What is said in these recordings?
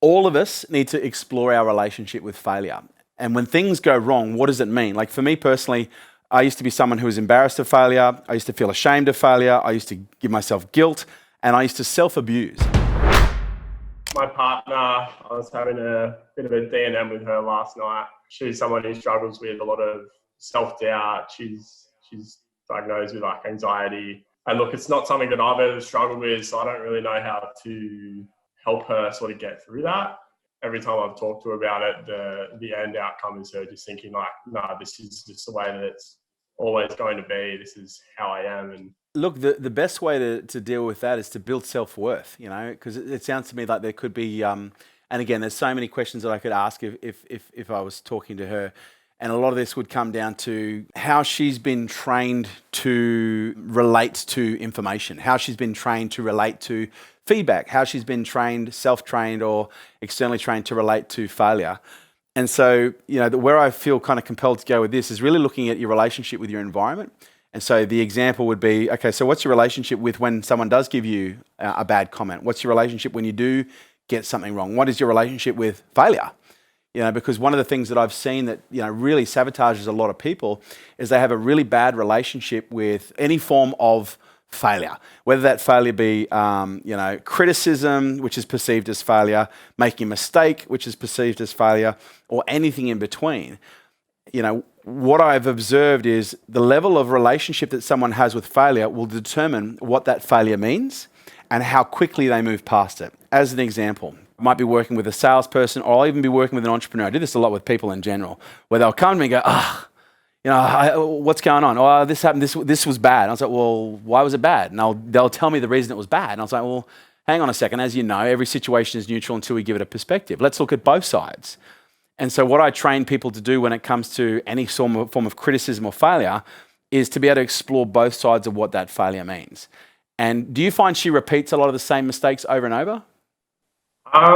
all of us need to explore our relationship with failure. And when things go wrong, what does it mean? Like for me personally, I used to be someone who was embarrassed of failure. I used to feel ashamed of failure. I used to give myself guilt, and I used to self-abuse. My partner, I was having a bit of a D&M with her last night. She's someone who struggles with a lot of self-doubt. She's diagnosed with like anxiety. And look, it's not something that I've ever struggled with, so I don't really know how to help her sort of get through that. Every time I've talked to her about it, the end outcome is her just thinking like, nah, this is just the way that it's always going to be. This is how I am. And look, the best way to deal with that is to build self-worth, because it sounds to me like there could be, and again, there's so many questions that I could ask if I was talking to her. And a lot of this would come down to how she's been trained to relate to information, how she's been trained to relate to feedback, how she's been trained, self-trained or externally trained to relate to failure. And so, where I feel kind of compelled to go with this is really looking at your relationship with your environment. And so the example would be, okay, so what's your relationship with when someone does give you a bad comment? What's your relationship when you do get something wrong? What is your relationship with failure? Because one of the things that I've seen that, really sabotages a lot of people is they have a really bad relationship with any form of failure, whether that failure be, criticism, which is perceived as failure, making a mistake, which is perceived as failure, or anything in between. What I've observed is the level of relationship that someone has with failure will determine what that failure means and how quickly they move past it. As an example, I might be working with a salesperson, or I'll even be working with an entrepreneur. I do this a lot with people in general, where they'll come to me and go, what's going on? Oh, this happened, this was bad. And I was like, well, why was it bad? And they'll tell me the reason it was bad. And I was like, well, hang on a second. As you know, every situation is neutral until we give it a perspective. Let's look at both sides. And so what I train people to do when it comes to any form of criticism or failure is to be able to explore both sides of what that failure means. And do you find she repeats a lot of the same mistakes over and over? I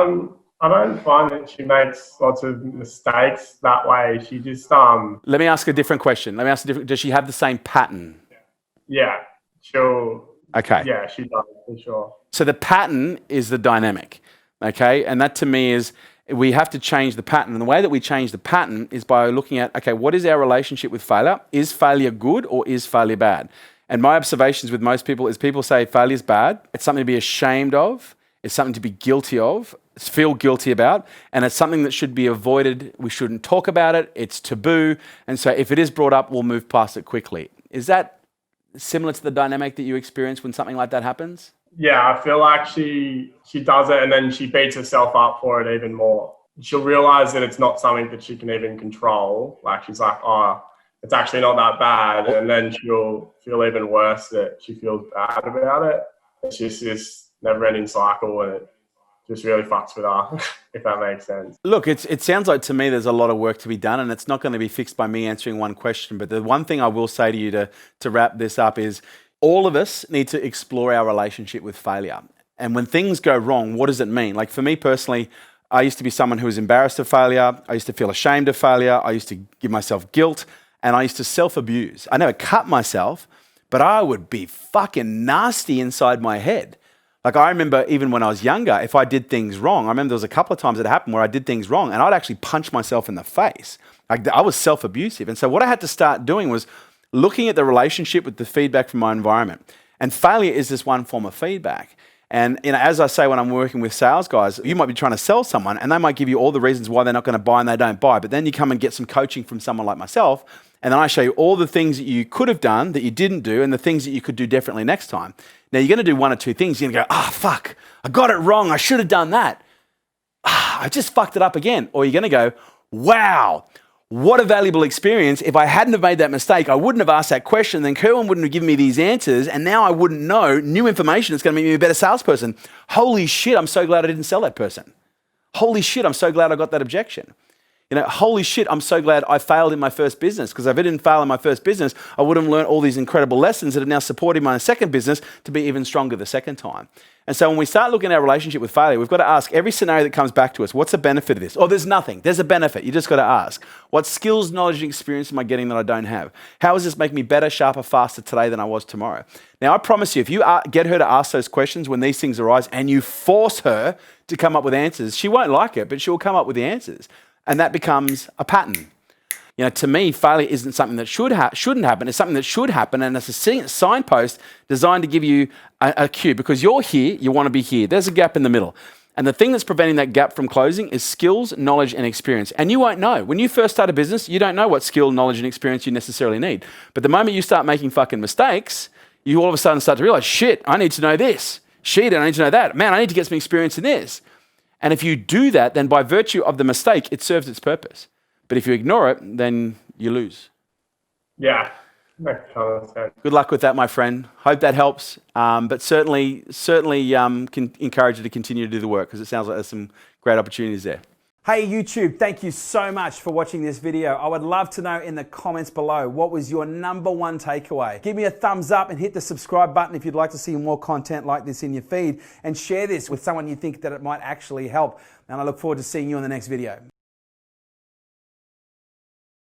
don't find that she makes lots of mistakes that way. She just Let me ask a different question. Does she have the same pattern? Yeah, she'll. Okay. Yeah, she does for sure. So the pattern is the dynamic, okay? And that to me is we have to change the pattern. And the way that we change the pattern is by looking at, okay, what is our relationship with failure? Is failure good or is failure bad? And my observations with most people is people say failure is bad. It's something to be ashamed of. It's something to be guilty of, feel guilty about, and it's something that should be avoided. We shouldn't talk about it. It's taboo. And so if it is brought up, we'll move past it quickly. Is that similar to the dynamic that you experience when something like that happens? Yeah, I feel like she does it and then she beats herself up for it even more. She'll realize that it's not something that she can even control. Like she's like, oh, it's actually not that bad. And then she'll feel even worse that she feels bad about it. It's just this never-ending cycle, and it just really fucks with her, if that makes sense. Look, it sounds like to me there's a lot of work to be done, and it's not going to be fixed by me answering one question. But the one thing I will say to you to wrap this up is all of us need to explore our relationship with failure. And when things go wrong, what does it mean? Like for me personally, I used to be someone who was embarrassed of failure. I used to feel ashamed of failure. I used to give myself guilt, and I used to self-abuse. I never cut myself, but I would be fucking nasty inside my head. Like I remember even when I was younger, if I did things wrong, I remember there was a couple of times it happened where I did things wrong and I'd actually punch myself in the face. Like I was self-abusive. And so what I had to start doing was looking at the relationship with the feedback from my environment. And failure is this one form of feedback. And as I say when I'm working with sales guys, you might be trying to sell someone and they might give you all the reasons why they're not going to buy and they don't buy. But then you come and get some coaching from someone like myself, and then I show you all the things that you could have done that you didn't do and the things that you could do differently next time. Now, you're going to do one or two things. You're going to go, fuck, I got it wrong. I should have done that. I just fucked it up again. Or you're going to go, wow, what a valuable experience. If I hadn't have made that mistake, I wouldn't have asked that question. Then Kerwin wouldn't have given me these answers. And now I wouldn't know new information that's going to make me a better salesperson. Holy shit, I'm so glad I didn't sell that person. Holy shit, I'm so glad I got that objection. Holy shit, I'm so glad I failed in my first business, because if I didn't fail in my first business, I would have learned all these incredible lessons that are now supporting my second business to be even stronger the second time. And so when we start looking at our relationship with failure, we've got to ask every scenario that comes back to us, what's the benefit of this? Oh, there's nothing. There's a benefit. You just got to ask, what skills, knowledge, and experience am I getting that I don't have? How is this making me better, sharper, faster today than I was tomorrow? Now, I promise you, if you get her to ask those questions when these things arise and you force her to come up with answers, she won't like it, but she'll come up with the answers. And that becomes a pattern. To me, failure isn't something that shouldn't happen. It's something that should happen, and it's a signpost designed to give you a cue, because you're here, you want to be here. There's a gap in the middle. And the thing that's preventing that gap from closing is skills, knowledge, and experience. And you won't know. When you first start a business, you don't know what skill, knowledge, and experience you necessarily need. But the moment you start making fucking mistakes, you all of a sudden start to realize, shit, I need to know this. Shit, I need to know that. Man, I need to get some experience in this. And if you do that, then by virtue of the mistake, it serves its purpose. But if you ignore it, then you lose. Yeah, makes a ton of sense. Good luck with that, my friend. Hope that helps. But certainly can encourage you to continue to do the work, because it sounds like there's some great opportunities there. Hey YouTube, thank you so much for watching this video. I would love to know in the comments below, what was your number one takeaway? Give me a thumbs up and hit the subscribe button if you'd like to see more content like this in your feed, and share this with someone you think that it might actually help. And I look forward to seeing you in the next video.